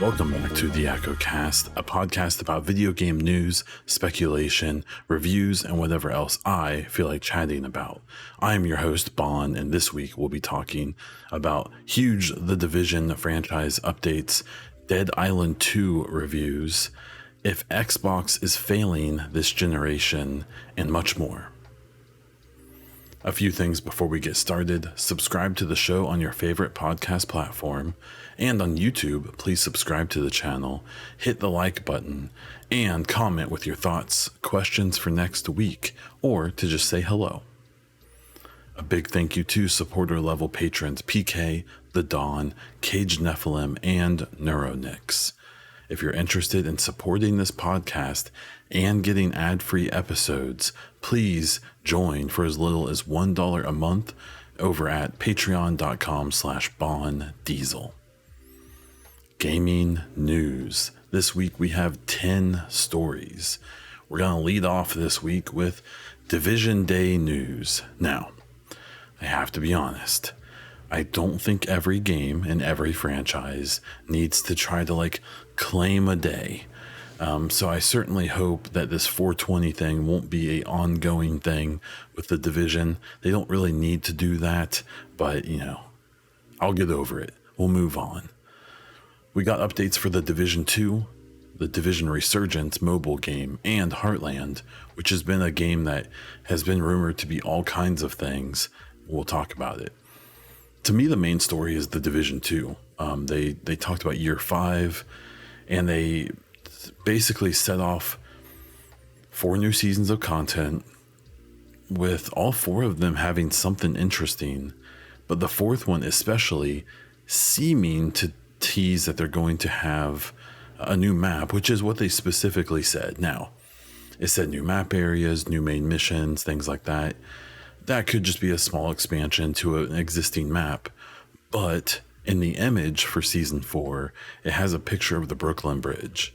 Welcome back to the EchoCast, a podcast about video game news, speculation, reviews, and whatever else I feel like chatting about. I am your host, Bon, and this week we'll be talking about huge The Division franchise updates, Dead Island 2 reviews, if Xbox is failing this generation, and much more. A few things before we get started. Subscribe to the show on your favorite podcast platform, and on YouTube, please subscribe to the channel, hit the like button, and comment with your thoughts, questions for next week, or to just say hello. A big thank you to supporter level patrons PK, The Dawn, Cage Nephilim, and Neuronix. If you're interested in supporting this podcast and getting ad-free episodes, please join for as little as $1 a month over at patreon.com/bondiesel. Gaming news. This week we have 10 stories. We're going to lead off this week with Division Day news. Now, I have to be honest. I don't think every game in every franchise needs to try to claim a day. So I certainly hope that this 420 thing won't be an ongoing thing with the Division. They don't really need to do that, but I'll get over it. We'll move on. We got updates for the Division 2, the Division Resurgence mobile game, and Heartland, which has been a game that has been rumored to be all kinds of things. We'll talk about it. To me, the main story is the Division 2. They talked about Year 5, and they basically set off 4 new seasons of content, with all 4 of them having something interesting, but the 4th one especially seeming to tease that they're going to have a new map, which is what they specifically said. Now, it said new map areas, new main missions, things like that. That could just be a small expansion to an existing map, but in the image for Season 4, it has a picture of the Brooklyn Bridge.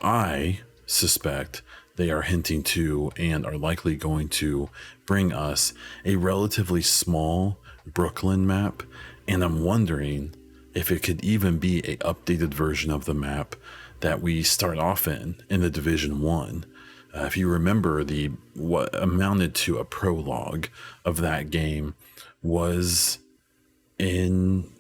I suspect they are hinting to and are likely going to bring us a relatively small Brooklyn map, and I'm wondering if it could even be an updated version of the map that we start off in the Division 1. If you remember, what amounted to a prologue of that game was in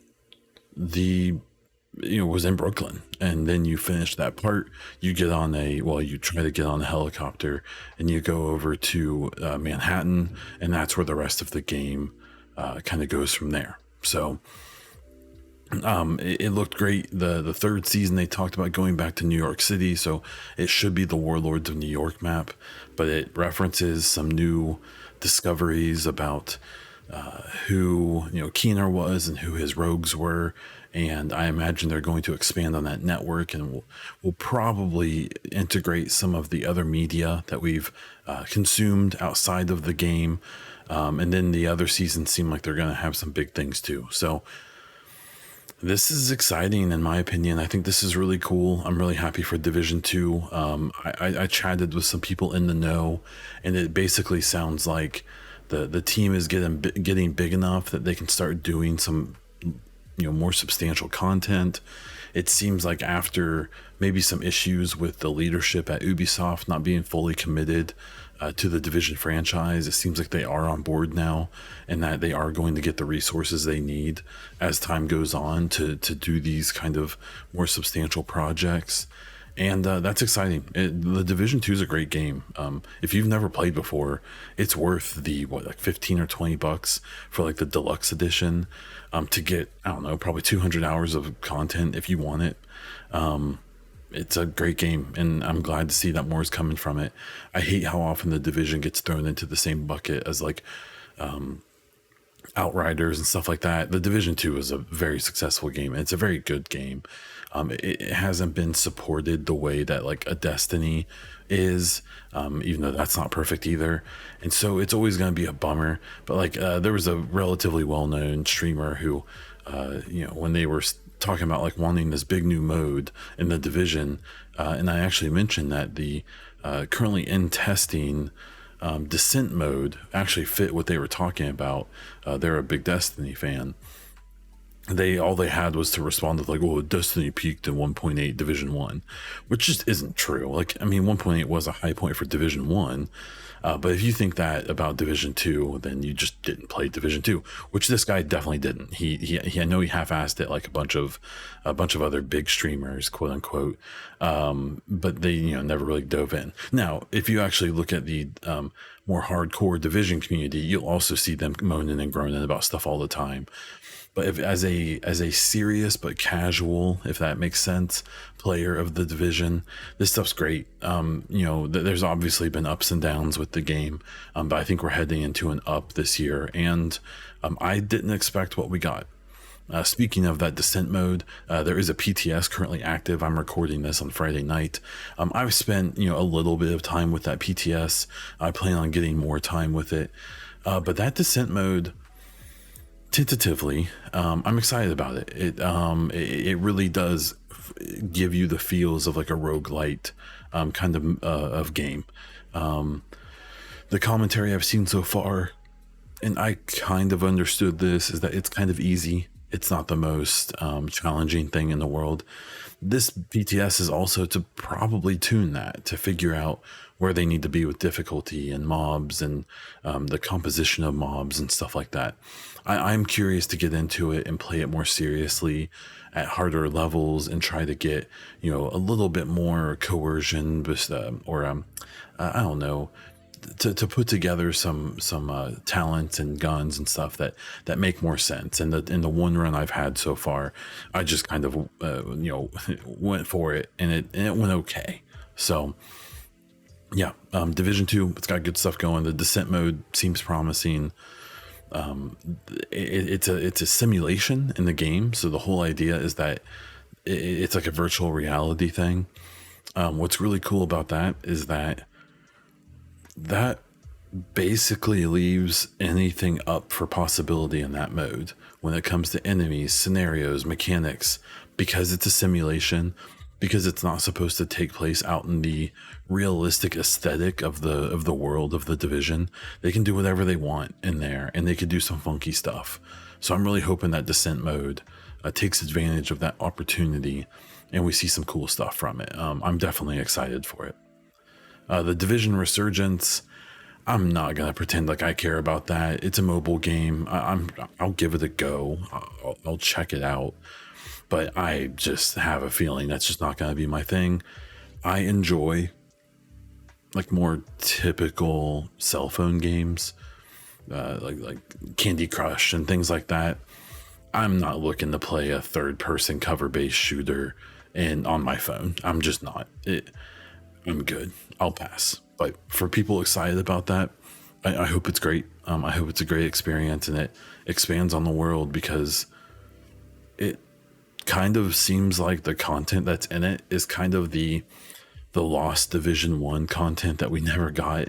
was in Brooklyn, and then you finish that part. You get on you try to get on a helicopter, and you go over to Manhattan, and that's where the rest of the game kind of goes from there. So it looked great. The 3rd season, they talked about going back to New York City, so it should be the Warlords of New York map, but it references some new discoveries about who Keener was and who his rogues were, and I imagine they're going to expand on that network, and we'll probably integrate some of the other media that we've consumed outside of the game, and then the other seasons seem like they're going to have some big things too. So this is exciting, in my opinion. I think this is really cool. I'm really happy for Division 2. I chatted with some people in the know, and it basically sounds like the team is getting big enough that they can start doing some more substantial content. It seems like after maybe some issues with the leadership at Ubisoft not being fully committed to the Division franchise, it seems like they are on board now, and that they are going to get the resources they need as time goes on to do these kind of more substantial projects. And that's exciting. The Division 2 is a great game. If you've never played before, it's worth the 15 or $20 for the deluxe edition, to get, I don't know, probably 200 hours of content if you want it. It's a great game, and I'm glad to see that more is coming from it. I hate how often the Division gets thrown into the same bucket as Outriders and stuff like that. The Division 2 is a very successful game, and it's a very good game. It hasn't been supported the way that a Destiny is, even though that's not perfect either, and so it's always going to be a bummer. But there was a relatively well-known streamer who when they were talking about wanting this big new mode in the Division, and I actually mentioned that the currently in testing Descent mode actually fit what they were talking about. They're a big Destiny fan. All they had was to respond with like, "Oh, Destiny peaked in 1.8 Division 1," which just isn't true. Like, I mean, 1.8 was a high point for Division 1. But if you think that about Division 2, then you just didn't play Division 2, which this guy definitely didn't. I know he half-assed it like a bunch of other big streamers, quote unquote. But they, never really dove in. Now, if you actually look at the more hardcore Division community, you'll also see them moaning and groaning about stuff all the time. But if as a serious but casual, if that makes sense, player of the Division, this stuff's great. There's obviously been ups and downs with the game, but I think we're heading into an up this year, and I didn't expect what we got. Speaking of that Descent mode, there is a PTS currently active. I'm recording this on Friday night. I've spent a little bit of time with that PTS. I plan on getting more time with it, but that Descent mode, tentatively, I'm excited about it. It really does give you the feels of like a roguelite kind of game. The commentary I've seen so far, and I kind of understood this, is that it's kind of easy. It's not the most challenging thing in the world. This PTS is also to probably tune that, to figure out where they need to be with difficulty and mobs and the composition of mobs and stuff like that. I'm curious to get into it and play it more seriously at harder levels and try to get, a little bit more coercion, I don't know, to put together some talents and guns and stuff that make more sense. And in the one run I've had so far, I just kind of went for it, and it went okay. So yeah, Division 2, it's got good stuff going. The Descent mode seems promising. It's a simulation in the game, so the whole idea is that it's like a virtual reality thing. What's really cool about that is that basically leaves anything up for possibility in that mode when it comes to enemies, scenarios, mechanics, because it's a simulation, because it's not supposed to take place out in the realistic aesthetic of the world of the Division. They can do whatever they want in there, and they could do some funky stuff. So I'm really hoping that Descent mode takes advantage of that opportunity, and we see some cool stuff from it. I'm definitely excited for it. The Division Resurgence, I'm not gonna pretend like I care about that. It's a mobile game. I'll give it a go. I'll check it out. But I just have a feeling that's just not going to be my thing. I enjoy like more typical cell phone games, like Candy Crush and things like that. I'm not looking to play a third-person cover-based shooter on my phone. I'm just not. I'm good. I'll pass. But for people excited about that, I hope it's great. I hope it's a great experience and it expands on the world, because it kind of seems like the content that's in it is kind of the lost Division 1 content that we never got,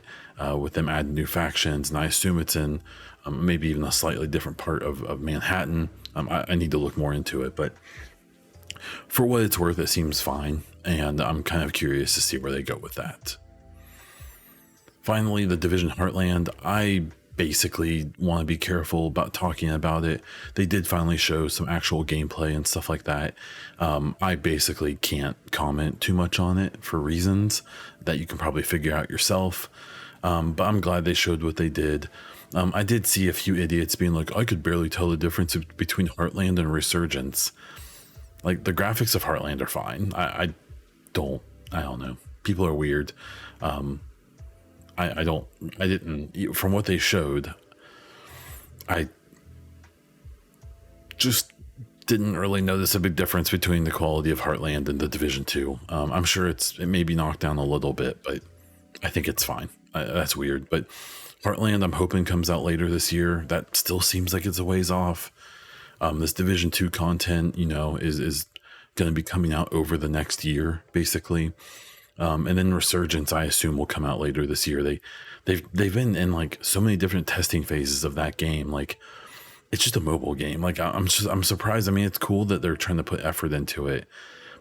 with them adding new factions. And I assume it's in maybe even a slightly different part of Manhattan. I need to look more into it, but for what it's worth, it seems fine, and I'm kind of curious to see where they go with that. Finally, the Division Heartland, I basically want to be careful about talking about it. They did finally show some actual gameplay and stuff like that. I basically can't comment too much on it for reasons that you can probably figure out yourself. But I'm glad they showed what they did. I did see a few idiots being like, I could barely tell the difference between Heartland and Resurgence. Like, the graphics of Heartland are fine. I don't know. People are weird. I didn't, from what they showed, I just didn't really notice a big difference between the quality of Heartland and the Division 2. I'm sure it may be knocked down a little bit, but I think it's fine. That's weird. But Heartland, I'm hoping, comes out later this year. That still seems like it's a ways off. This Division 2 content, is going to be coming out over the next year, basically. And then Resurgence, I assume, will come out later this year. They've been in like so many different testing phases of that game. Like, it's just a mobile game. Like, I'm surprised. I mean, it's cool that they're trying to put effort into it,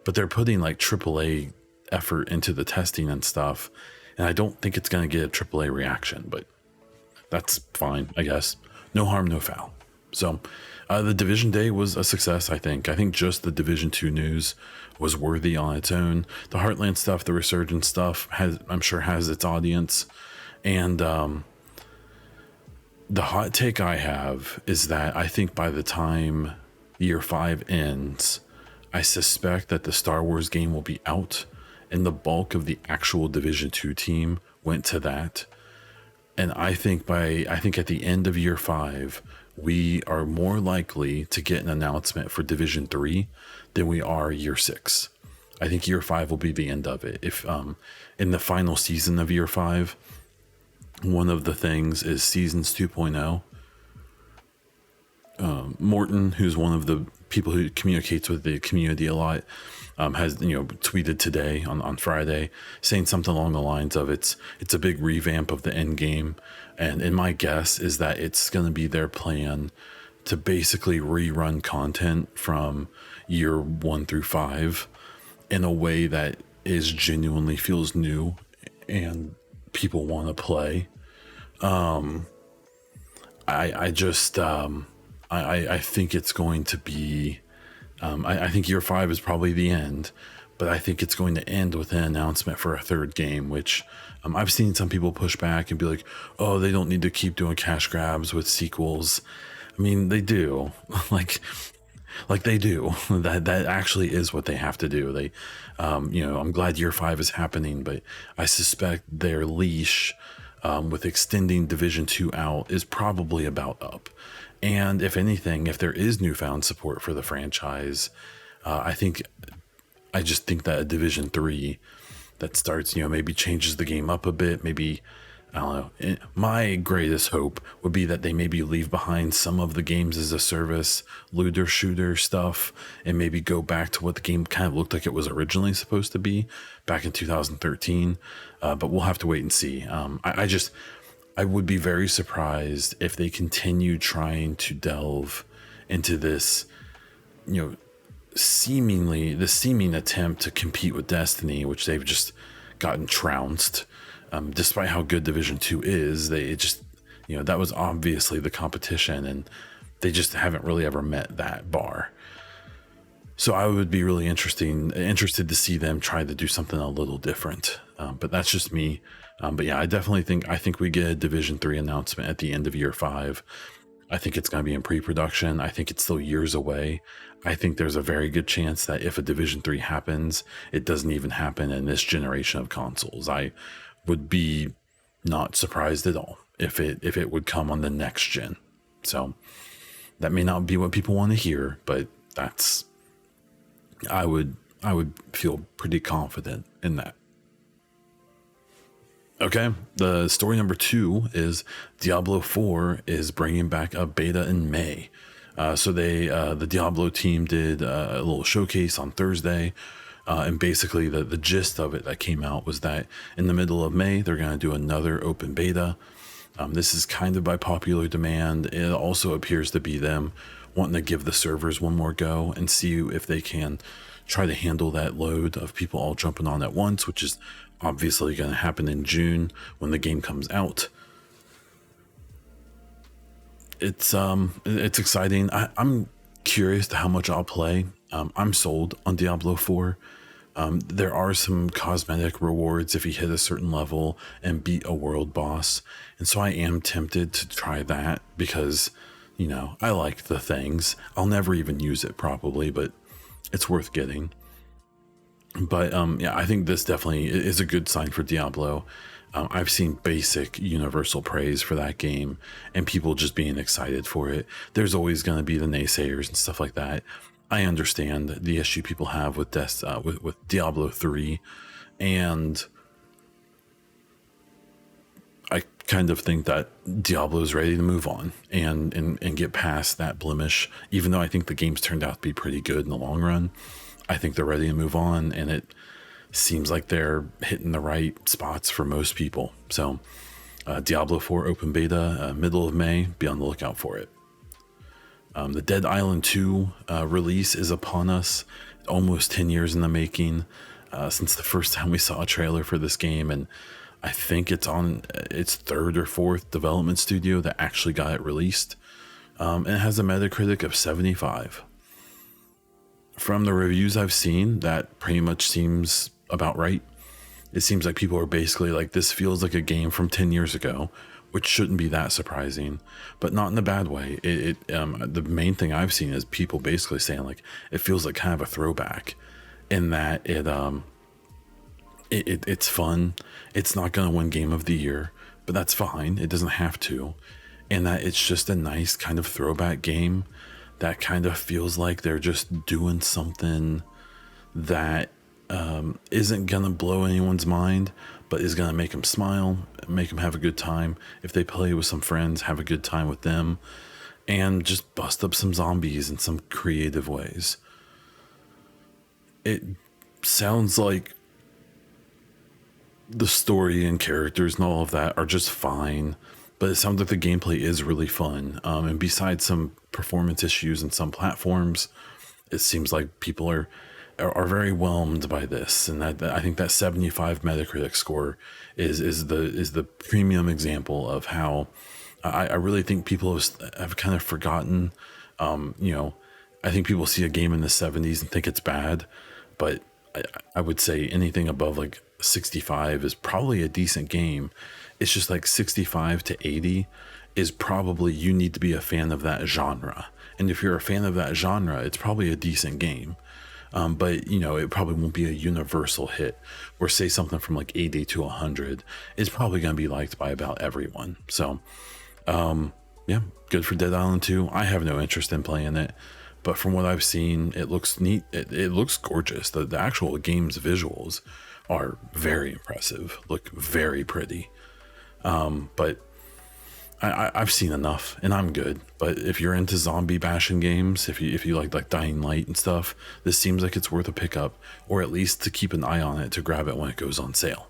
but they're putting like AAA effort into the testing and stuff. and I don't think it's going to get a AAA reaction, but that's fine, I guess. No harm, no foul. So the Division Day was a success, I think. I think just the Division 2 news was worthy on its own. The Heartland stuff, the Resurgence stuff, I'm sure has its audience. And the hot take I have is that I think by the time year 5 ends, I suspect that the Star Wars game will be out, and the bulk of the actual Division 2 team went to that. And I think at the end of year 5, we are more likely to get an announcement for Division 3 than we are year 6. I think year 5 will be the end of it. If in the final season of year 5, one of the things is Seasons 2.0. Morton, who's one of the people who communicates with the community a lot, has tweeted today on Friday saying something along the lines of it's a big revamp of the end game, and my guess is that it's going to be their plan to basically rerun content from year 1 through 5 in a way that is genuinely feels new and people want to play. I think it's going to be, I think year 5 is probably the end, but I think it's going to end with an announcement for a third game, which I've seen some people push back and be like, oh, they don't need to keep doing cash grabs with sequels. I mean, they do. like they do. That actually is what they have to do. They, I'm glad year 5 is happening, but I suspect their leash with extending Division 2 out is probably about up. And if anything, if there is newfound support for the franchise, I just think that a Division 3 that starts, maybe changes the game up a bit. Maybe, I don't know. My greatest hope would be that they maybe leave behind some of the games as a service, looter shooter stuff, and maybe go back to what the game kind of looked like it was originally supposed to be back in 2013. But we'll have to wait and see. I would be very surprised if they continue trying to delve into this, seeming attempt to compete with Destiny, which they've just gotten trounced. Despite how good Division 2 is, that was obviously the competition, and they just haven't really ever met that bar. So I would be really interested to see them try to do something a little different. But that's just me. But yeah, I think we get a Division 3 announcement at the end of year 5. I think it's going to be in pre-production. I think it's still years away. I think there's a very good chance that if a Division 3 happens, it doesn't even happen in this generation of consoles. I would be not surprised at all if it would come on the next gen. So that may not be what people want to hear, but I would feel pretty confident in that. Okay, the story number 2 is Diablo 4 is bringing back a beta in May. So the Diablo team did a little showcase on Thursday, and basically the gist of it that came out was that in the middle of May, they're going to do another open beta. This is kind of by popular demand. It also appears to be them wanting to give the servers one more go and see if they can try to handle that load of people all jumping on at once, which is obviously going to happen in June when the game comes out. It's exciting. I'm curious to how much I'll play. I'm sold on Diablo 4. There are some cosmetic rewards if you hit a certain level and beat a world boss. And so I am tempted to try that because, I like the things. I'll never even use it probably, but it's worth getting. But yeah, I think this definitely is a good sign for Diablo. I've seen basic universal praise for that game and people just being excited for it. There's always going to be the naysayers and stuff like that. I understand the issue people have with Diablo 3, and I kind of think that Diablo is ready to move on and get past that blemish. Even though I think the game's turned out to be pretty good in the long run, I think they're ready to move on, and it seems like they're hitting the right spots for most people. So Diablo 4 open beta, middle of May, be on the lookout for it. The Dead Island 2 release is upon us, almost 10 years in the making, since the first time we saw a trailer for this game. And I think it's on its third or fourth development studio that actually got it released. And it has a Metacritic of 75. From the reviews I've seen, that pretty much seems about right. It seems like people are basically like, this feels like a game from 10 years ago, which shouldn't be that surprising, but not in a bad way. The main thing I've seen is people basically saying like, it feels like kind of a throwback in that it's fun. It's not going to win Game of the Year, but that's fine. It doesn't have to. And that it's just a nice kind of throwback game that kind of feels like they're just doing something that isn't going to blow anyone's mind, but is going to make them smile, make them have a good time. If they play with some friends, have a good time with them, and just bust up some zombies in some creative ways. It sounds like the story and characters and all of that are just fine, but it sounds like the gameplay is really fun. And besides some performance issues in some platforms, it seems like people are very whelmed by this, and that I think that 75 Metacritic score is the premium example of how I really think people have kind of forgotten. I think people see a game in the 70s and think it's bad, but I would say anything above like 65 is probably a decent game. It's just like 65 to 80 is probably, you need to be a fan of that genre. And if you're a fan of that genre, it's probably a decent game. But it probably won't be a universal hit, or say something from like 80 to 100 is probably going to be liked by about everyone. So, yeah, good for Dead Island 2. I have no interest in playing it, but from what I've seen, it looks neat. It looks gorgeous. The actual game's visuals are very impressive, look very pretty. But I've seen enough and I'm good. But if you're into zombie bashing games, if you like Dying Light and stuff, this seems like it's worth a pickup, or at least to keep an eye on it to grab it when it goes on sale.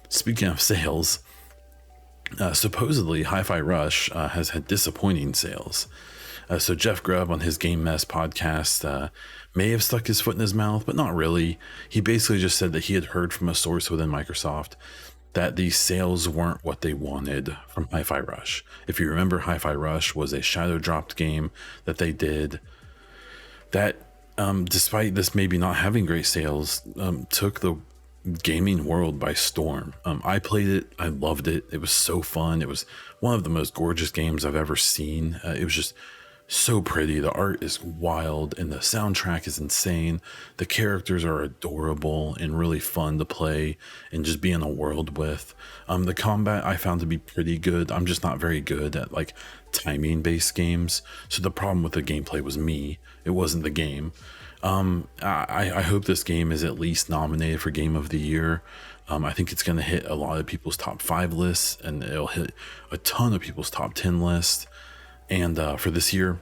Speaking of sales, supposedly Hi-Fi Rush has had disappointing sales. So Jeff Grubb on his Game Mess podcast may have stuck his foot in his mouth, but not really. He basically just said that he had heard from a source within Microsoft that the sales weren't what they wanted from Hi-Fi Rush. If you remember, Hi-Fi Rush was a shadow dropped game that they did that, despite this maybe not having great sales, took the gaming world by storm. I played it. I loved it. It was so fun. It was one of the most gorgeous games I've ever seen. It was just so pretty. The art is wild and the soundtrack is insane. The characters are adorable and really fun to play and just be in a world with. The combat I found to be pretty good. I'm just not very good at like timing based games. So the problem with the gameplay was me. It wasn't the game. I hope this game is at least nominated for Game of the Year. I think it's going to hit a lot of people's top 5 lists, and it'll hit a ton of people's top 10 lists. And for this year,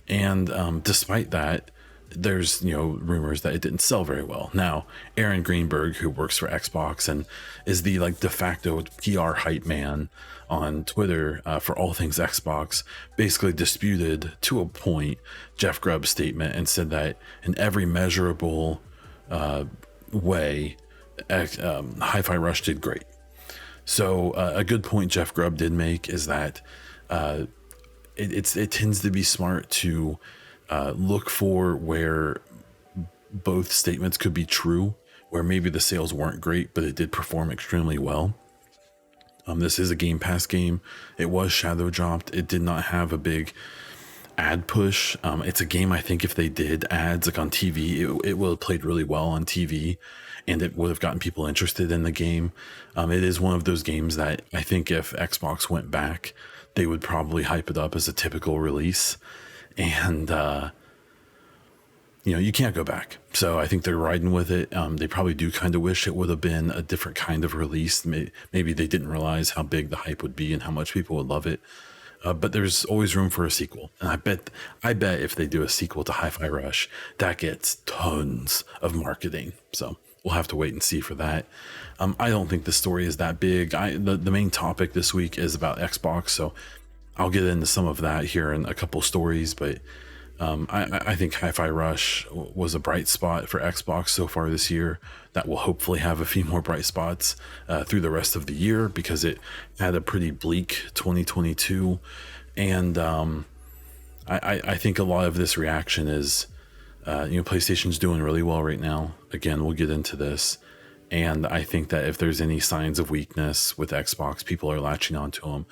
and despite that, there's rumors that it didn't sell very well. Now, Aaron Greenberg, who works for Xbox and is the like de facto PR hype man on Twitter for all things Xbox, basically disputed to a point Jeff Grubb's statement and said that in every measurable way, Hi-Fi Rush did great. So a good point Jeff Grubb did make is that it tends to be smart to look for where both statements could be true, where maybe the sales weren't great, but it did perform extremely well. This is a Game Pass game. It was shadow dropped. It did not have a big ad push. It's a game I think if they did ads like on TV, it would have played really well on TV, and it would have gotten people interested in the game. It is one of those games that I think if Xbox went back, they would probably hype it up as a typical release. And, you can't go back. So I think they're riding with it. They probably do kind of wish it would have been a different kind of release. Maybe they didn't realize how big the hype would be and how much people would love it. But there's always room for a sequel. And I bet if they do a sequel to Hi-Fi Rush, that gets tons of marketing. So we'll have to wait and see for that. I don't think the story is that big. The main topic this week is about Xbox, so I'll get into some of that here in a couple stories. But I think Hi-Fi Rush was a bright spot for Xbox so far this year. That will hopefully have a few more bright spots through the rest of the year, because it had a pretty bleak 2022. And I think a lot of this reaction is, PlayStation's doing really well right now. Again, we'll get into this. And I think that if there's any signs of weakness with Xbox, people are latching onto them,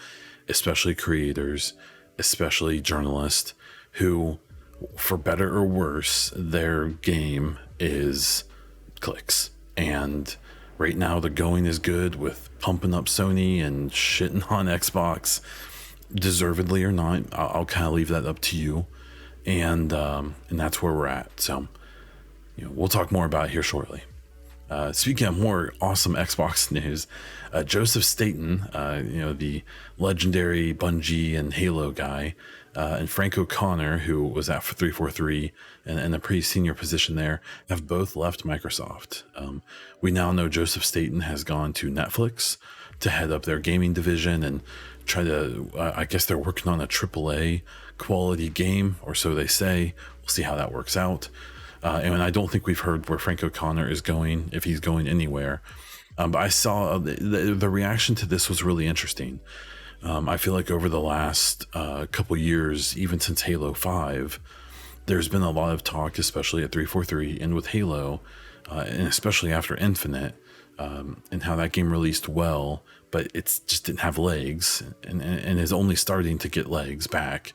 especially creators, especially journalists who, for better or worse, their game is clicks. And right now the going is good with pumping up Sony and shitting on Xbox, deservedly or not. I'll kind of leave that up to you. And that's where we're at. So, we'll talk more about it here shortly. Speaking of more awesome Xbox news, Joseph Staten, the legendary Bungie and Halo guy, and Frank O'Connor, who was at 343 and in a pretty senior position there, have both left Microsoft. We now know Joseph Staten has gone to Netflix to head up their gaming division and try to, I guess they're working on a AAA quality game, or so they say. We'll see how that works out. And I don't think we've heard where Frank O'Connor is going, if he's going anywhere. But I saw the reaction to this was really interesting. I feel like over the last couple years, even since Halo 5, there's been a lot of talk, especially at 343 and with Halo, and especially after Infinite, and how that game released well, but it's just didn't have legs and is only starting to get legs back.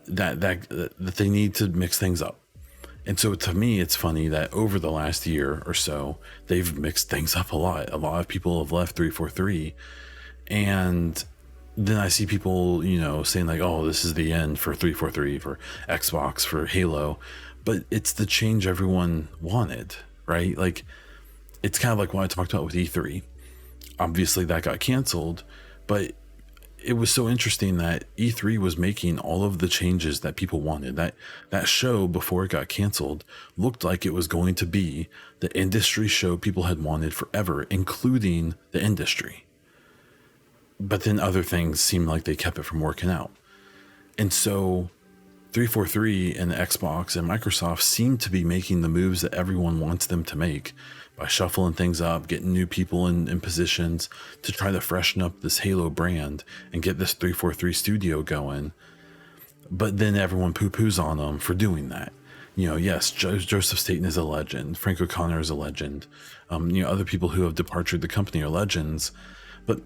That they need to mix things up. And so to me, it's funny that over the last year or so, they've mixed things up a lot. A lot of people have left 343. And then I see people, saying like, oh, this is the end for 343, for Xbox, for Halo. But it's the change everyone wanted, right? Like, it's kind of like what I talked about with E3. Obviously, that got canceled. But it was so interesting that E3 was making all of the changes that people wanted. That show, before it got canceled, looked like it was going to be the industry show people had wanted forever, including the industry. But then other things seemed like they kept it from working out. And so 343 and Xbox and Microsoft seem to be making the moves that everyone wants them to make, by shuffling things up, getting new people in positions to try to freshen up this Halo brand and get this 343 studio going. But then everyone poo-poos on them for doing that. Yes, Joseph Staten is a legend. Frank O'Connor is a legend. Other people who have departed the company are legends. But,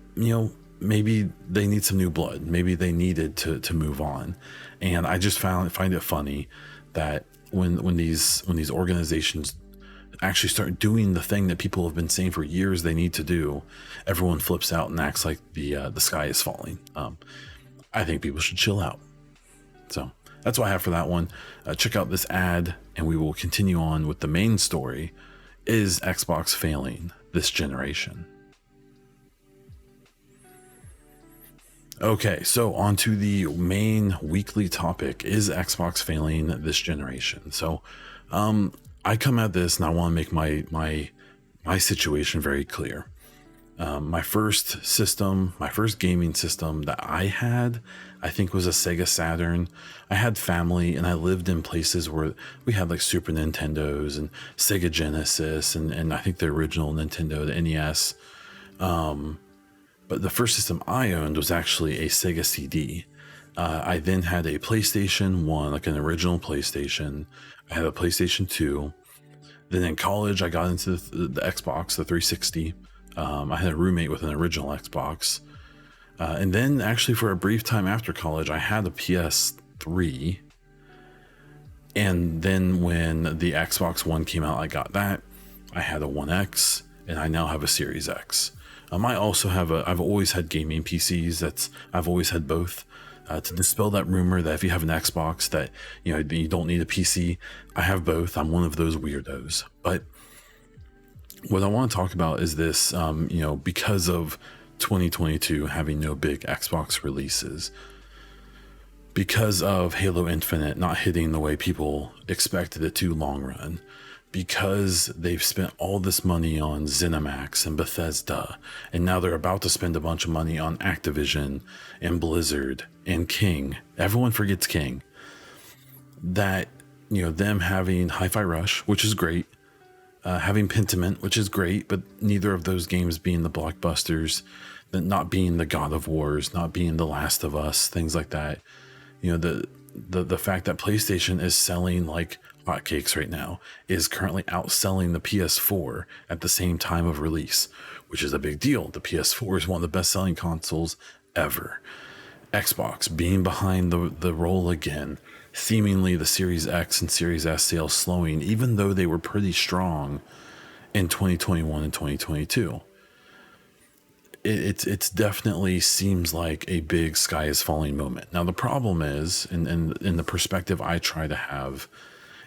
maybe they need some new blood. Maybe they needed to move on. And I just find it funny that when these organizations actually start doing the thing that people have been saying for years they need to do, everyone flips out and acts like the sky is falling. I think people should chill out. So that's what I have for that one. Check out this ad and we will continue on with the main story. Is Xbox failing this generation? Okay, so on to the main weekly topic. Is Xbox failing this generation? So I come at this and I want to make my situation very clear. My first gaming system that I had, I think, was a Sega Saturn. I had family and I lived in places where we had like Super Nintendos and Sega Genesis and I think the original Nintendo, the NES. But the first system I owned was actually a Sega CD. I then had a PlayStation 1, like an original PlayStation. I had a PlayStation 2. Then in college, I got into the Xbox, the 360. I had a roommate with an original Xbox. And then actually for a brief time after college, I had a PS3. And then when the Xbox One came out, I got that. I had a One X, and I now have a Series X. I also have I've always had gaming PCs. I've always had both. To dispel that rumor that if you have an Xbox that you don't need a PC, I have both. I'm one of those weirdos. But what I want to talk about is this, because of 2022 having no big Xbox releases, because of Halo Infinite not hitting the way people expected it to long run, because they've spent all this money on ZeniMax and Bethesda, and now they're about to spend a bunch of money on Activision and Blizzard and King. Everyone forgets King. that, them having Hi-Fi Rush, which is great, having Pentiment, which is great, but neither of those games being the blockbusters, not being the God of Wars, not being the Last of Us, things like that. The fact that PlayStation is selling like hotcakes right now, is currently outselling the PS4 at the same time of release, which is a big deal. The PS4 is one of the best selling consoles ever. Xbox being behind the roll again, seemingly the Series X and Series S sales slowing, even though they were pretty strong in 2021 and 2022. It's definitely seems like a big sky is falling moment. Now the problem is, and in the perspective I try to have,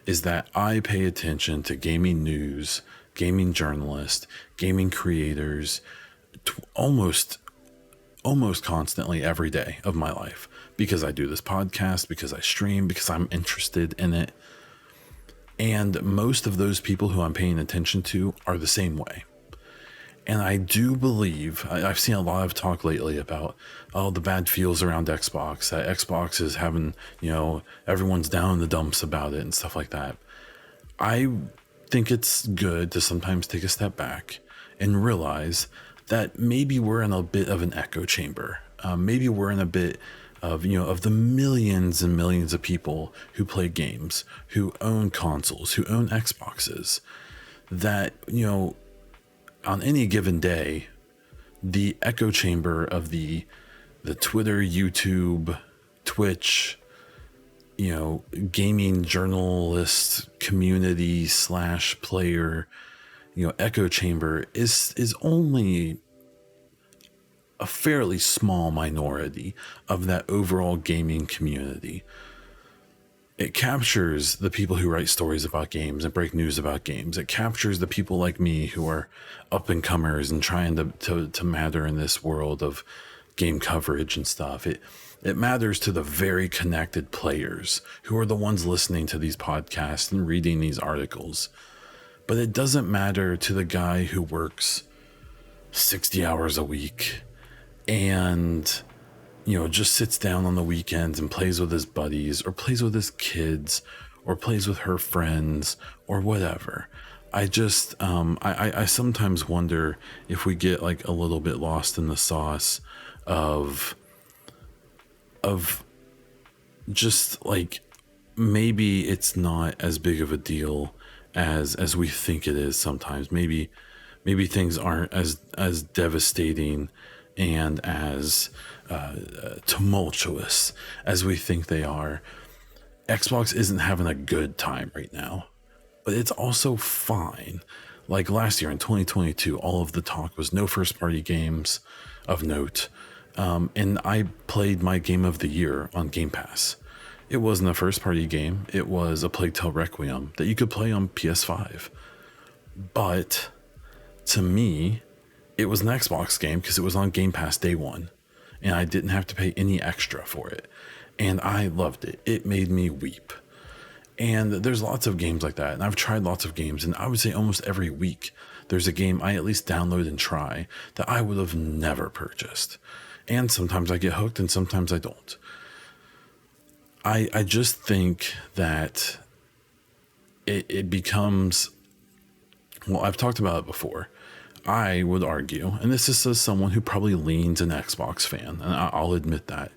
is that I pay attention to gaming news, gaming journalists, gaming creators, almost constantly every day of my life, because I do this podcast, because I stream, because I'm interested in it. And most of those people who I'm paying attention to are the same way. And I do believe, I've seen a lot of talk lately about, the bad feels around Xbox, that Xbox is having, everyone's down in the dumps about it and stuff like that. I think it's good to sometimes take a step back and realize that maybe we're in a bit of an echo chamber. Maybe we're in a bit of, of the millions and millions of people who play games, who own consoles, who own Xboxes, that, on any given day, the echo chamber of the Twitter, YouTube, Twitch, gaming journalist community / player, echo chamber is only a fairly small minority of that overall gaming community. It captures the people who write stories about games and break news about games. It captures the people like me who are up and comers and trying to matter in this world of game coverage and stuff. It matters to the very connected players who are the ones listening to these podcasts and reading these articles. But it doesn't matter to the guy who works 60 hours a week and just sits down on the weekends and plays with his buddies or plays with his kids or plays with her friends or whatever. I just, I sometimes wonder if we get like a little bit lost in the sauce of just like, maybe it's not as big of a deal as we think it is sometimes. Maybe things aren't as devastating and as tumultuous as we think they are. Xbox isn't having a good time right now, but it's also fine. Like last year in 2022, all of the talk was no first party games of note. And I played my game of the year on Game Pass. It wasn't a first party game. It was A Plague Tale Requiem that you could play on PS5. But to me, it was an Xbox game because it was on Game Pass day one. And I didn't have to pay any extra for it. And I loved it. It made me weep. And there's lots of games like that. And I've tried lots of games. And I would say almost every week, there's a game I at least download and try that I would have never purchased. And sometimes I get hooked and sometimes I don't. I just think that it becomes, well, I've talked about it before. I would argue, and this is as someone who probably leans an Xbox fan, and I'll admit that,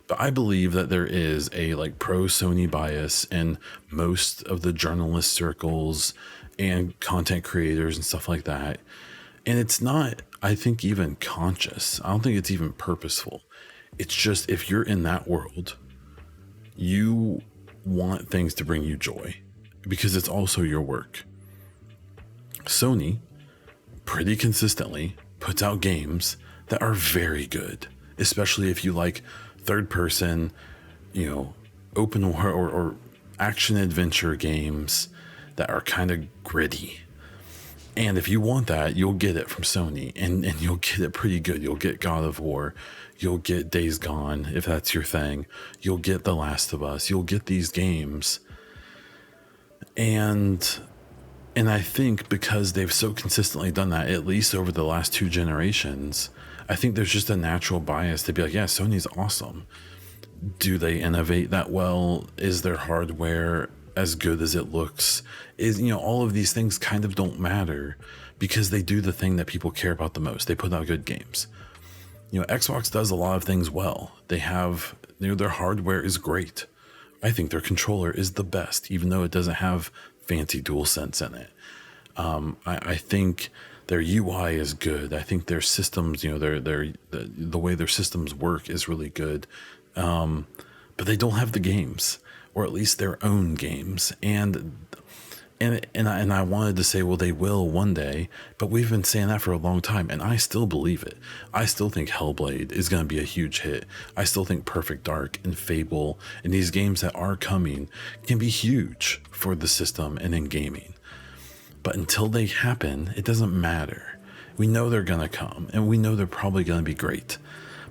but I believe that there is a like pro Sony bias in most of the journalist circles and content creators and stuff like that. And it's not, I think, even conscious. I don't think it's even purposeful. It's just, if you're in that world, you want things to bring you joy because it's also your work. Sony pretty consistently puts out games that are very good, especially if you like third person, open world or action adventure games that are kind of gritty. And if you want that, you'll get it from Sony, and you'll get it pretty good. You'll get God of War, you'll get Days Gone, if that's your thing. You'll get The Last of Us, you'll get these games. And I think because they've so consistently done that, at least over the last 2 generations, I think there's just a natural bias to be like, yeah, Sony's awesome. Do they innovate that well? Is their hardware as good as it looks? Is, all of these things kind of don't matter because they do the thing that people care about the most. They put out good games. Xbox does a lot of things well. They have, their hardware is great. I think their controller is the best, even though it doesn't have fancy DualSense in it. I think their UI is good. I think their systems, the way their systems work is really good. But they don't have the games, or at least their own games. And I wanted to say, well, they will one day, but we've been saying that for a long time, and I still believe it. I still think Hellblade is going to be a huge hit. I still think Perfect Dark and Fable and these games that are coming can be huge for the system and in gaming. But until they happen, it doesn't matter. We know they're going to come, and we know they're probably going to be great.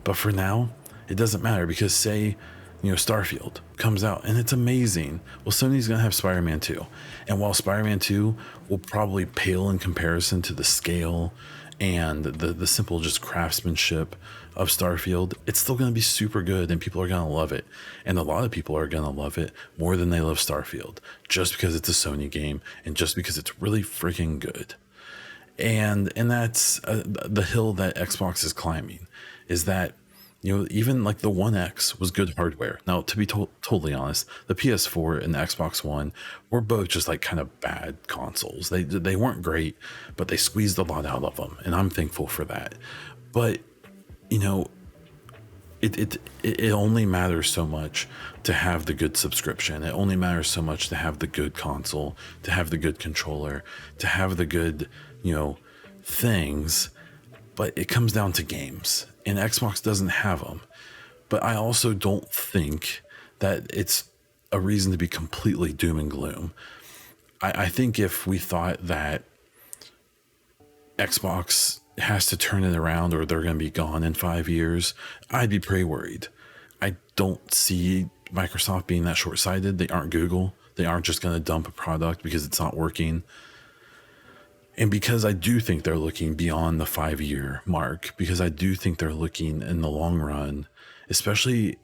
But for now, it doesn't matter because say, Starfield comes out and it's amazing. Well, Sony's going to have Spider-Man 2. And while Spider-Man 2 will probably pale in comparison to the scale and the simple just craftsmanship of Starfield, it's still going to be super good and people are going to love it. And a lot of people are going to love it more than they love Starfield just because it's a Sony game and just because it's really freaking good. And that's the hill that Xbox is climbing, is that even like the One X was good hardware. Now, to be totally honest, the PS4 and the Xbox One were both just like kind of bad consoles. They weren't great, but they squeezed a lot out of them, and I'm thankful for that. But it only matters so much to have the good subscription. It only matters so much to have the good console, to have the good controller, to have the good things. But it comes down to games, and Xbox doesn't have them. But I also don't think that it's a reason to be completely doom and gloom. I think if we thought that Xbox has to turn it around or they're going to be gone in 5 years, I'd be pretty worried. I don't see Microsoft being that short-sighted. They aren't Google. They aren't just going to dump a product because it's not working. And because I do think they're looking beyond the 5-year mark, because I do think they're looking in the long run, especially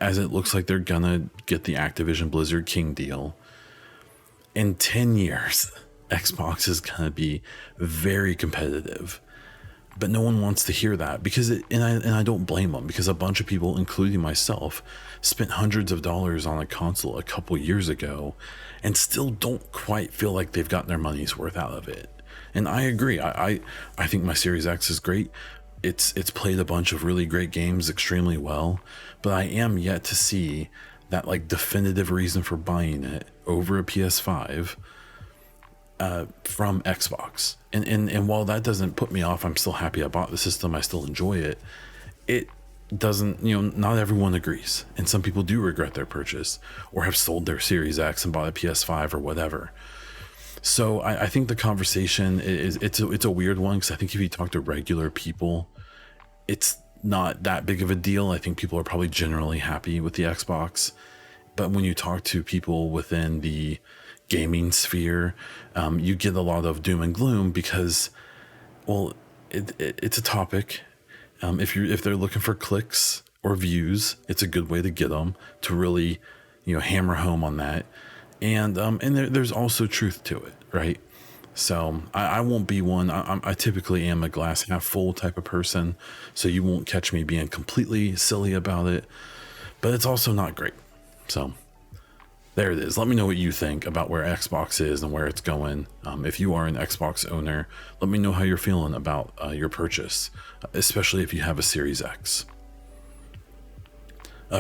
as it looks like they're going to get the Activision Blizzard King deal. In 10 years, Xbox is going to be very competitive. But no one wants to hear that because I don't blame them, because a bunch of people, including myself, spent hundreds of dollars on a console a couple years ago and still don't quite feel like they've gotten their money's worth out of it. And I agree. I think my Series X is great. It's played a bunch of really great games extremely well, but I am yet to see that like definitive reason for buying it over a PS5 from Xbox. And while that doesn't put me off, I'm still happy I bought the system. I still enjoy it. It doesn't, not everyone agrees. And some people do regret their purchase or have sold their Series X and bought a PS5 or whatever. So I think the conversation it's a weird one, because I think if you talk to regular people, it's not that big of a deal. I think people are probably generally happy with the Xbox. But when you talk to people within the gaming sphere, you get a lot of doom and gloom because, well, it's a topic. If they're looking for clicks or views, it's a good way to get them to really, hammer home on that. And there's also truth to it, right? So I won't be one. I typically am a glass half full type of person, so you won't catch me being completely silly about it. But it's also not great. So there it is. Let me know what you think about where Xbox is and where it's going. If you are an Xbox owner, let me know how you're feeling about your purchase, especially if you have a Series X.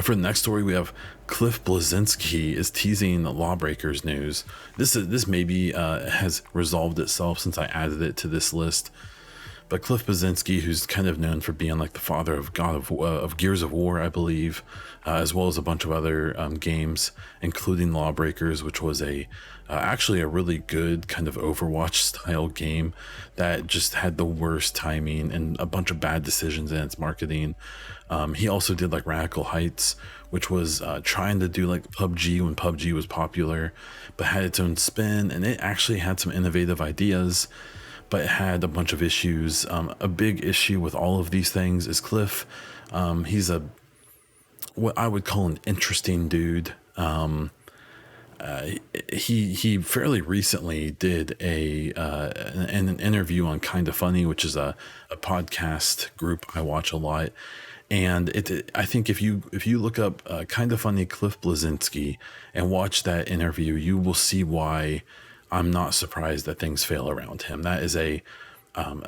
For the next story, we have Cliff Bleszinski is teasing the Lawbreakers news. This maybe has resolved itself since I added it to this list. But Cliff Bleszinski, who's kind of known for being like the father of of Gears of War, I believe, as well as a bunch of other games, including Lawbreakers, which was actually a really good kind of Overwatch style game that just had the worst timing and a bunch of bad decisions in its marketing. He also did like Radical Heights, which was trying to do like PUBG when PUBG was popular, but had its own spin, and it actually had some innovative ideas, but it had a bunch of issues. A big issue with all of these things is Cliff. He's a what I would call an interesting dude. He fairly recently did an interview on Kinda Funny, which is a podcast group I watch a lot. And I think if you look up Kinda Funny Cliff Bleszinski and watch that interview, you will see why I'm not surprised that things fail around him. That is I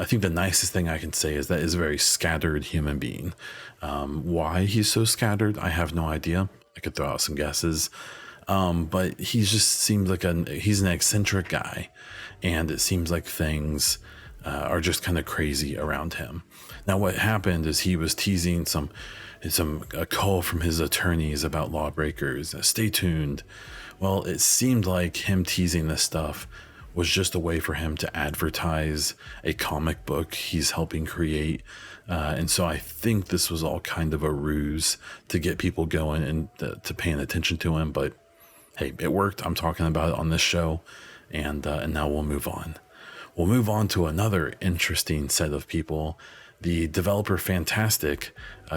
think the nicest thing I can say is that is a very scattered human being. Why he's so scattered, I have no idea. I could throw out some guesses. But he just seems like he's an eccentric guy, and it seems like things are just kind of crazy around him. Now, what happened is he was teasing a call from his attorneys about lawbreakers. Stay tuned. Well, it seemed like him teasing this stuff was just a way for him to advertise a comic book he's helping create. And so I think this was all kind of a ruse to get people going and to paying attention to him. But hey, it worked. I'm talking about it on this show. And now we'll move on. We'll move on to another interesting set of people. The developer Fantastic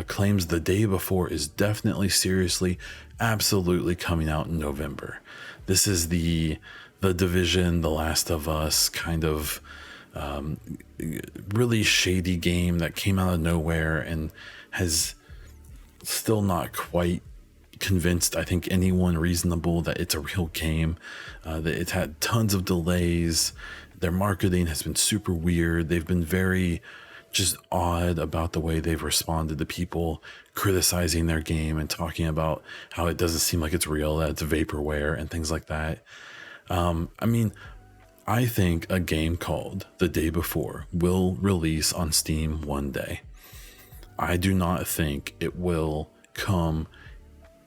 claims The Day Before is definitely, seriously, absolutely coming out in November. This is the Division, The Last of Us kind of really shady game that came out of nowhere and has still not quite convinced, I think, anyone reasonable that it's a real game. That it's had tons of delays. Their marketing has been super weird. They've been very just odd about the way they've responded to people criticizing their game and talking about how it doesn't seem like it's real, that it's vaporware and things like that. I mean, I think a game called The Day Before will release on Steam one day. I do not think it will come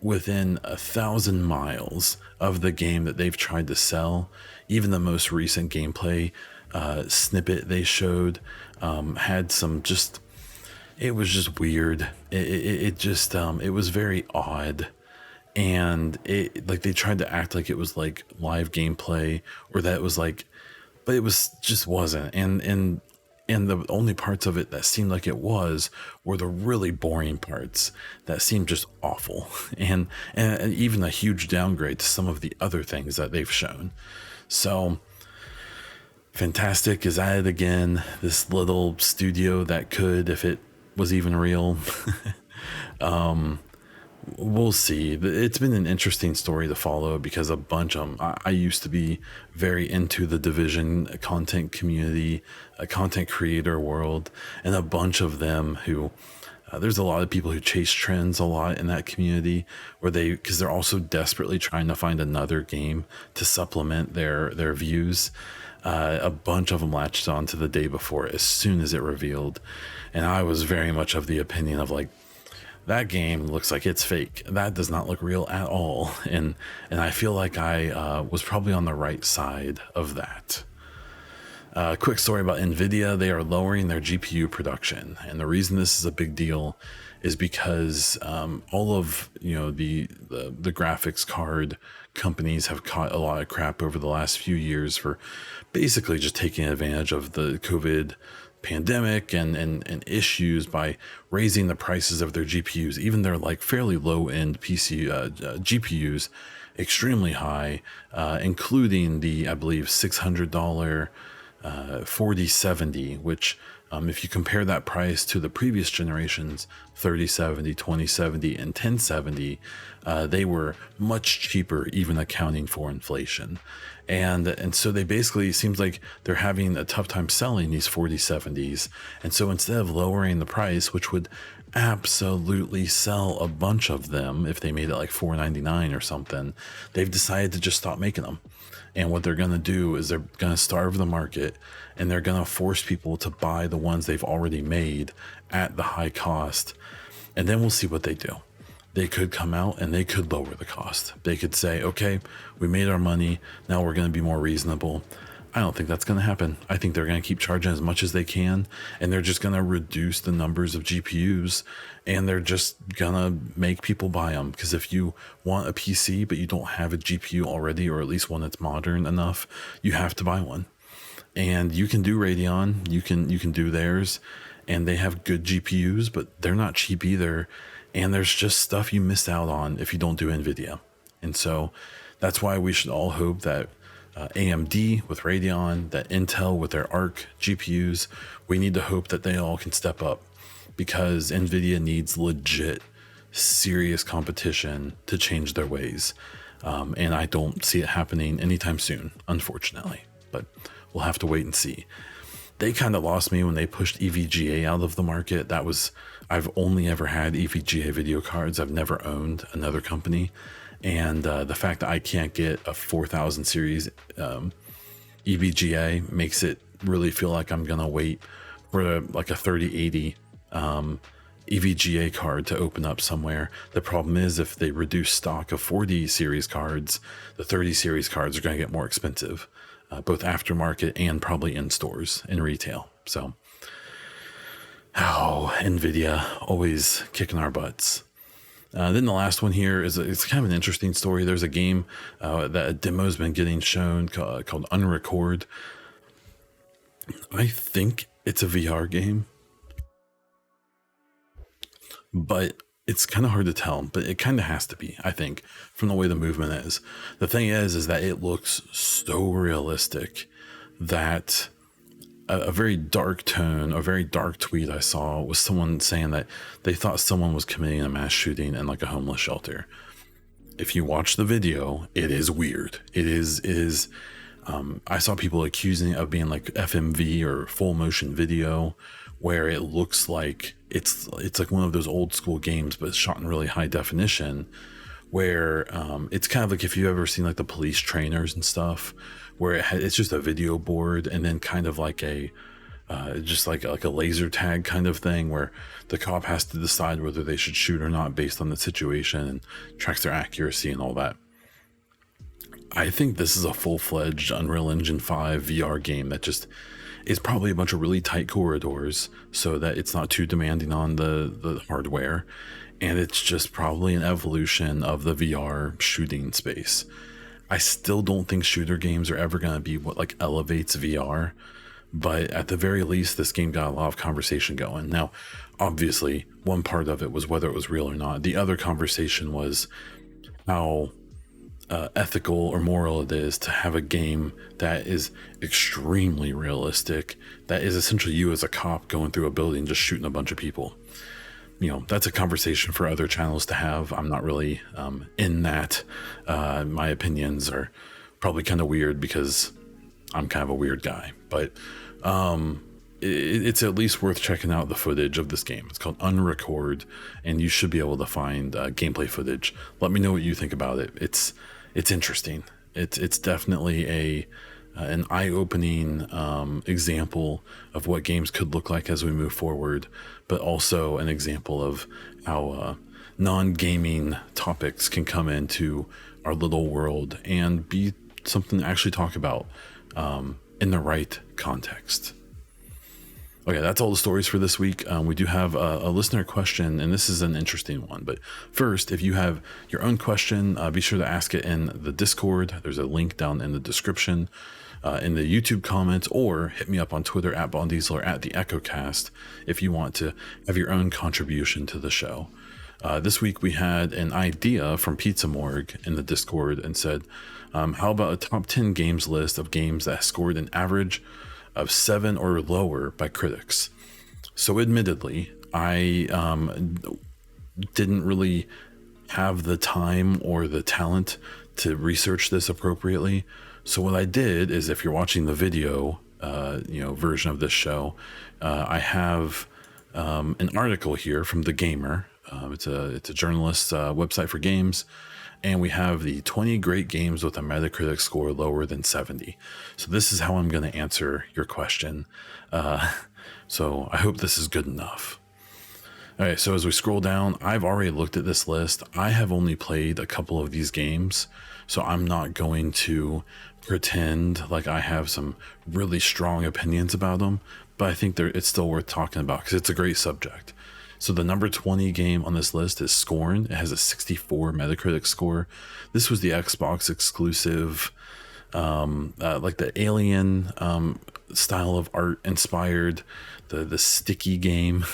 within 1,000 miles of the game that they've tried to sell. Even the most recent gameplay snippet they showed had some it was just weird. It was very odd. And they tried to act like it was like live gameplay, or that it was like, but it just wasn't. And the only parts of it that seemed like it were the really boring parts that seemed just awful, and even a huge downgrade to some of the other things that they've shown. So Fantastic is at it again. This little studio that could, if it was even real. We'll see. It's been an interesting story to follow because a bunch of them, I used to be very into the Division content community, a content creator world, and a bunch of them who, there's a lot of people who chase trends a lot in that community because they're also desperately trying to find another game to supplement their views. A bunch of them latched on to The Day Before as soon as it revealed. And I was very much of the opinion of like, that game looks like it's fake. That does not look real at all. And I feel like I was probably on the right side of that. Quick story about NVIDIA. They are lowering their GPU production. And the reason this is a big deal is because all of the graphics card companies have caught a lot of crap over the last few years for basically just taking advantage of the COVID pandemic and issues by raising the prices of their GPUs, even their like fairly low end PC GPUs, extremely high, including the, I believe, $600 4070, which if you compare that price to the previous generations, 3070, 2070, and 1070, they were much cheaper, even accounting for inflation. And so they basically, it seems like they're having a tough time selling these 4070s. And so instead of lowering the price, which would absolutely sell a bunch of them if they made it like $499 or something, they've decided to just stop making them. And what they're going to do is they're going to starve the market, and they're going to force people to buy the ones they've already made at the high cost. And then we'll see what they do. They could come out and they could lower the cost. They could say, okay, we made our money. Now we're going to be more reasonable. I don't think that's going to happen. I think they're going to keep charging as much as they can, and they're just going to reduce the numbers of GPUs, and they're just going to make people buy them. Because if you want a PC, but you don't have a GPU already, or at least one that's modern enough, you have to buy one. And you can do Radeon, you can do theirs, and they have good GPUs, but they're not cheap either. And there's just stuff you miss out on if you don't do NVIDIA. And so that's why we should all hope that AMD with Radeon, that Intel with their Arc GPUs, we need to hope that they all can step up, because NVIDIA needs legit, serious competition to change their ways. And I don't see it happening anytime soon, unfortunately, but we'll have to wait and see. They kind of lost me when they pushed EVGA out of the market. I've only ever had EVGA video cards. I've never owned another company. And the fact that I can't get a 4000 series EVGA makes it really feel like I'm going to wait for like a 3080 EVGA card to open up somewhere. The problem is, if they reduce stock of 40 series cards, the 30 series cards are going to get more expensive, both aftermarket and probably in stores, in retail. So, NVIDIA always kicking our butts. Then the last one here it's kind of an interesting story. There's a game that a demo's been getting shown called Unrecord. I think it's a VR game, but it's kind of hard to tell, but it kind of has to be, I think, from the way the movement is. The thing is that it looks so realistic that a very dark tone, a very dark tweet I saw was someone saying that they thought someone was committing a mass shooting in like a homeless shelter. If you watch the video, it is weird. It is. I saw people accusing it of being like FMV or full motion video, where it looks like it's like one of those old school games, but it's shot in really high definition, where it's kind of like, if you've ever seen like the police trainers and stuff, where it's just a video board and then kind of like just like a laser tag kind of thing, where the cop has to decide whether they should shoot or not based on the situation and tracks their accuracy and all that. I think this is a full-fledged Unreal Engine 5 VR game that just is probably a bunch of really tight corridors so that it's not too demanding on the hardware. And it's just probably an evolution of the VR shooting space. I still don't think shooter games are ever going to be what like elevates VR, but at the very least, this game got a lot of conversation going. Now, obviously, one part of it was whether it was real or not. The other conversation was how ethical or moral it is to have a game that is extremely realistic, that is essentially you as a cop going through a building just shooting a bunch of people. That's a conversation for other channels to have. I'm not really in that. My opinions are probably kind of weird because I'm kind of a weird guy, but it's at least worth checking out the footage of this game. It's called Unrecord, and you should be able to find gameplay footage. Let me know what you think about it. It's interesting. It's definitely an eye-opening example of what games could look like as we move forward, but also an example of how non-gaming topics can come into our little world and be something to actually talk about in the right context. Okay, that's all the stories for this week. We do have a listener question, and this is an interesting one. But first, if you have your own question, be sure to ask it in the Discord. There's a link down in the description, in the YouTube comments, or hit me up on Twitter at Bondiesel or at the EchoCast if you want to have your own contribution to the show. This week we had an idea from Pizza Morgue in the Discord and said, how about a top 10 games list of games that scored an average of 7 or lower by critics? So admittedly, I didn't really have the time or the talent to research this appropriately. So what I did is, if you're watching the video version of this show, I have an article here from The Gamer. It's a journalist's website for games. And we have the 20 great games with a Metacritic score lower than 70. So this is how I'm going to answer your question. So I hope this is good enough. All right, so as we scroll down, I've already looked at this list. I have only played a couple of these games, so I'm not going to pretend like I have some really strong opinions about them, but I think it's still worth talking about because it's a great subject. So the number 20 game on this list is Scorn. It has a 64 Metacritic score. This was the Xbox exclusive like the Alien style of art inspired the sticky game.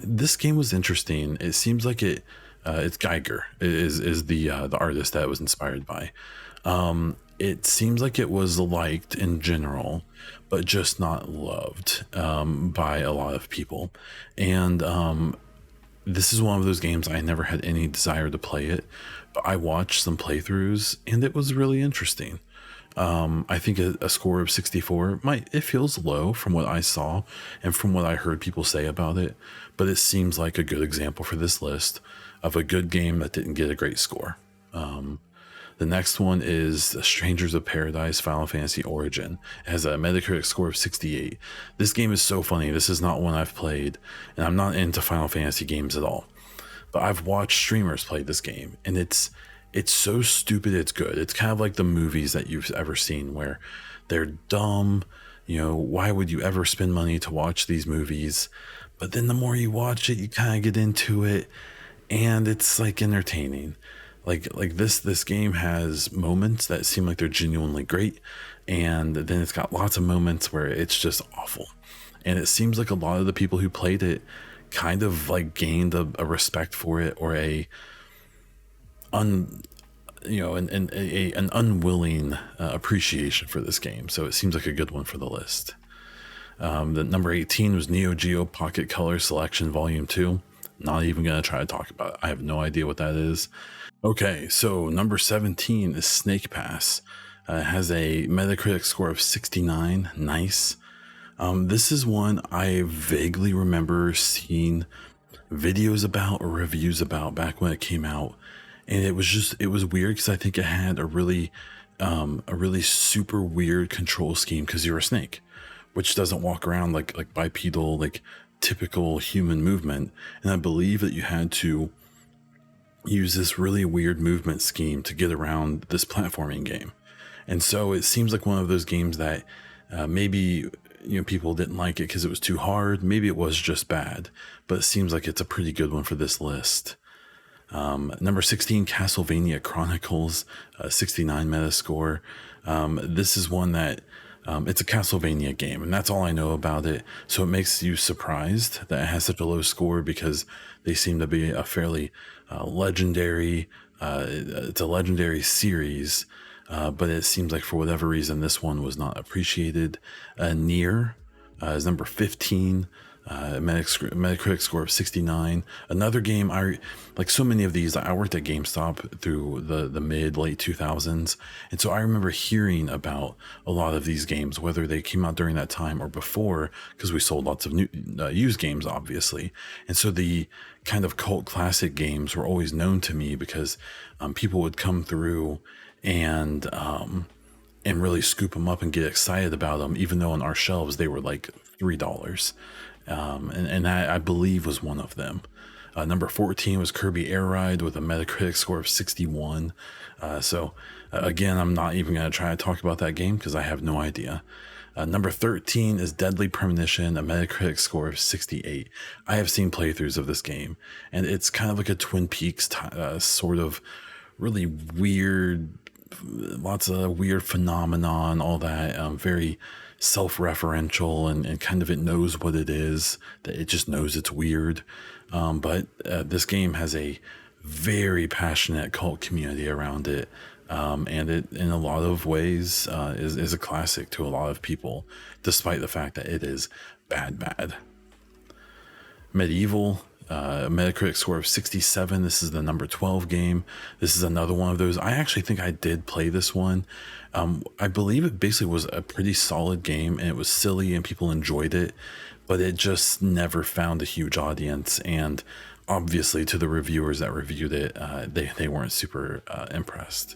This game was interesting. It seems like it's Geiger is the artist that it was inspired by. It seems like it was liked in general, but just not loved by a lot of people. And this is one of those games I never had any desire to play it, but I watched some playthroughs and it was really interesting. I think a score of 64 it feels low from what I saw and from what I heard people say about it, but it seems like a good example for this list of a good game that didn't get a great score. The next one is Strangers of Paradise Final Fantasy Origin. It has a Metacritic score of 68. This game is so funny. This is not one I've played, and I'm not into Final Fantasy games at all. But I've watched streamers play this game, and it's so stupid it's good. It's kind of like the movies that you've ever seen where they're dumb. You know, why would you ever spend money to watch these movies? But then the more you watch it, you kind of get into it, and it's like entertaining. Like this game has moments that seem like they're genuinely great, and then it's got lots of moments where it's just awful. And it seems like a lot of the people who played it kind of like gained a respect for it, or an unwilling appreciation for this game. So it seems like a good one for the list. The number 18 was Neo Geo Pocket Color Selection Volume 2. Not even going to try to talk about it. I have no idea what that is. Okay, so number 17 is Snake Pass. It has a Metacritic score of 69. Nice. This is one I vaguely remember seeing videos about or reviews about back when it came out. And it was weird because I think it had a really super weird control scheme because you're a snake, which doesn't walk around like bipedal, like typical human movement. And I believe that you had to use this really weird movement scheme to get around this platforming game. And so it seems like one of those games that maybe people didn't like it because it was too hard. Maybe it was just bad, but it seems like it's a pretty good one for this list. Number 16, Castlevania Chronicles, 69 Metascore. This is one that it's a Castlevania game, and that's all I know about it. So it makes you surprised that it has such a low score because they seem to be a fairly legendary. It's a legendary series, but it seems like for whatever reason this one was not appreciated. Nier is number 15. Metacritic score of 69. Another game like so many of these. I worked at GameStop through the late 2000s, and so I remember hearing about a lot of these games, whether they came out during that time or before, because we sold lots of new used games, obviously. And so the kind of cult classic games were always known to me because people would come through and really scoop them up and get excited about them, even though on our shelves they were like $3. And that, I believe, was one of them. Number 14 was Kirby Air Ride with a Metacritic score of 61. Again, I'm not even going to try to talk about that game because I have no idea. Number 13 is Deadly Premonition, a Metacritic score of 68. I have seen playthroughs of this game, and it's kind of like a Twin Peaks sort of really weird, lots of weird phenomenon, all that, very self-referential, and kind of it knows what it is, that it just knows it's weird. But this game has a very passionate cult community around it, and it in a lot of ways is a classic to a lot of people, despite the fact that it is bad. Medieval, Metacritic score of 67. This is the number 12 game. This is another one of those. I actually think I did play this one. I believe it basically was a pretty solid game, and it was silly and people enjoyed it, but it just never found a huge audience. And obviously to the reviewers that reviewed it, they weren't super impressed.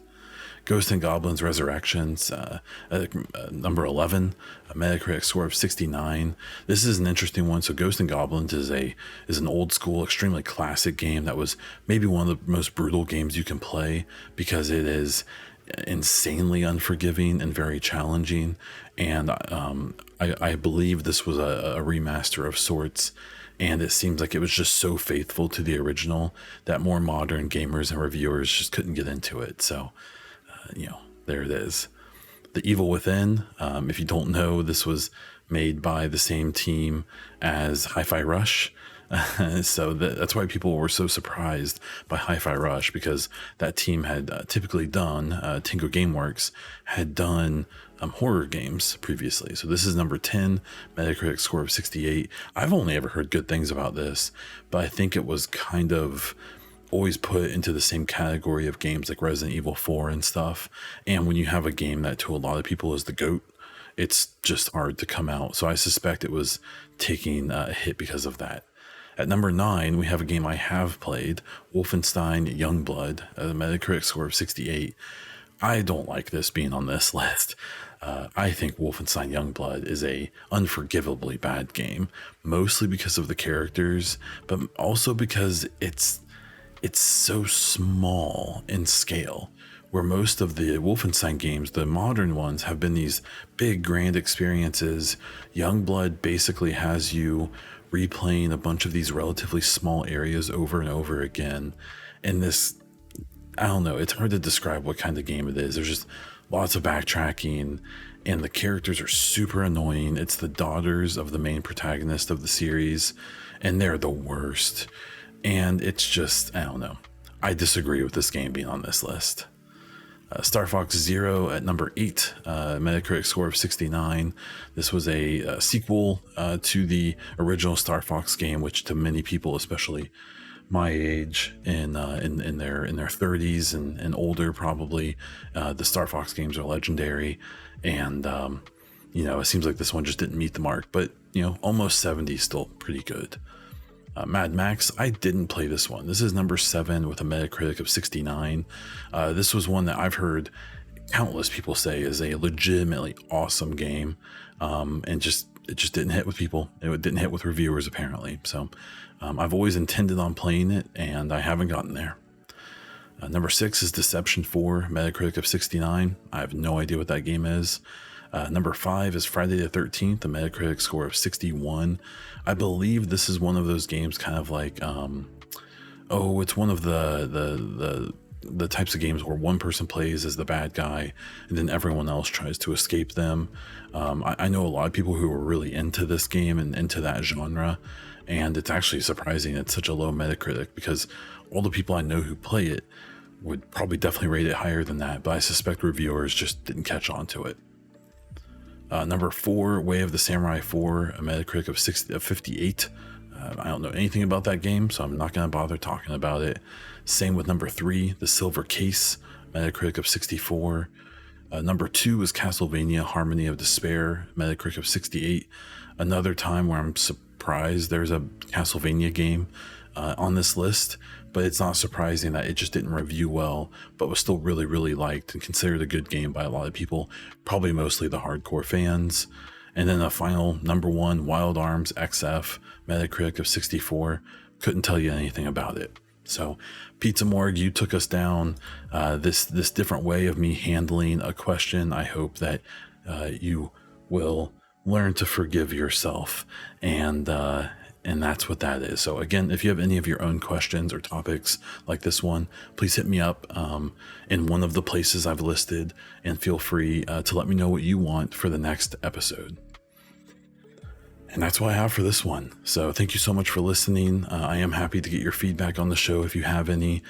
Ghosts and Goblins Resurrections, number 11, a Metacritic score of 69. This is an interesting one. So Ghosts and Goblins is an old school, extremely classic game that was maybe one of the most brutal games you can play because it is insanely unforgiving and very challenging. And I believe this was a remaster of sorts. And it seems like it was just so faithful to the original that more modern gamers and reviewers just couldn't get into it. So, there it is. The Evil Within. If you don't know, this was made by the same team as Hi-Fi Rush. So that's why people were so surprised by Hi-Fi Rush, because that team had typically done, Tinko Gameworks had done horror games previously. So this is number 10, Metacritic score of 68. I've only ever heard good things about this, but I think it was kind of always put into the same category of games like Resident Evil 4 and stuff. And when you have a game that to a lot of people is the GOAT, it's just hard to come out. So I suspect it was taking a hit because of that. At number 9, we have a game I have played, Wolfenstein Youngblood, a Metacritic score of 68. I don't like this being on this list. I think Wolfenstein Youngblood is a unforgivably bad game, mostly because of the characters, but also because it's so small in scale. Where most of the Wolfenstein games, the modern ones, have been these big grand experiences, Youngblood basically has you replaying a bunch of these relatively small areas over and over again. And this, I don't know, it's hard to describe what kind of game it is. There's just lots of backtracking, and the characters are super annoying. It's the daughters of the main protagonist of the series, and they're the worst. And it's just, I don't know. I disagree with this game being on this list. Star Fox Zero at number 8, Metacritic score of 69. This was a sequel to the original Star Fox game, which to many people, especially my age in their 30s and older, probably, the Star Fox games are legendary. And it seems like this one just didn't meet the mark, but almost 70 is still pretty good. Mad Max, I didn't play this one. This is number 7 with a Metacritic of 69. This was one that I've heard countless people say is a legitimately awesome game, and it just didn't hit with people. It didn't hit with reviewers, apparently. So I've always intended on playing it, and I haven't gotten there. Number 6 is Deception 4, Metacritic of 69. I have no idea what that game is. Number 5 is Friday the 13th, a Metacritic score of 61. I believe this is one of those games kind of like, it's one of the types of games where one person plays as the bad guy and then everyone else tries to escape them. I know a lot of people who are really into this game and into that genre, and it's actually surprising it's such a low Metacritic, because all the people I know who play it would probably definitely rate it higher than that, but I suspect reviewers just didn't catch on to it. Number 4, Way of the Samurai 4, a Metacritic of 58. I don't know anything about that game, so I'm not going to bother talking about it. Same with number 3, The Silver Case, Metacritic of 64. Number 2 is Castlevania Harmony of Despair, Metacritic of 68. Another time where I'm surprised there's a Castlevania game on this list, but it's not surprising that it just didn't review well, but was still really, really liked and considered a good game by a lot of people, probably mostly the hardcore fans. And then a final number 1, Wild Arms XF, Metacritic of 64. Couldn't tell you anything about it. So Pizza Morgue, you took us down this different way of me handling a question. I hope that you will learn to forgive yourself, and that's what that is. So again, if you have any of your own questions or topics like this one, please hit me up in one of the places I've listed, and feel free to let me know what you want for the next episode. And that's what I have for this one. So thank you so much for listening. I am happy to get your feedback on the show if you have any.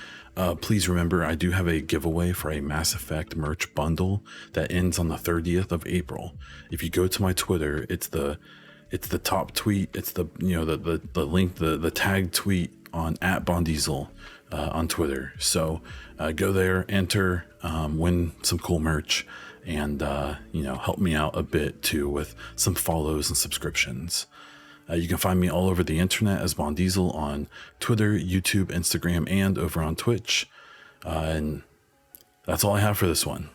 Please remember, I do have a giveaway for a Mass Effect merch bundle that ends on the 30th of April. If you go to my Twitter, it's the top tweet. It's the link, the tag tweet on @BonDiesel on Twitter. So go there, enter, win some cool merch, and help me out a bit too with some follows and subscriptions. You can find me all over the internet as BonDiesel on Twitter, YouTube, Instagram, and over on Twitch. And that's all I have for this one.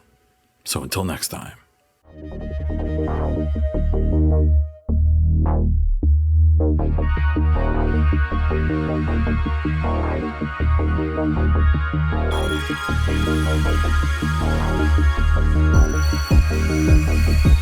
So until next time. Thank you.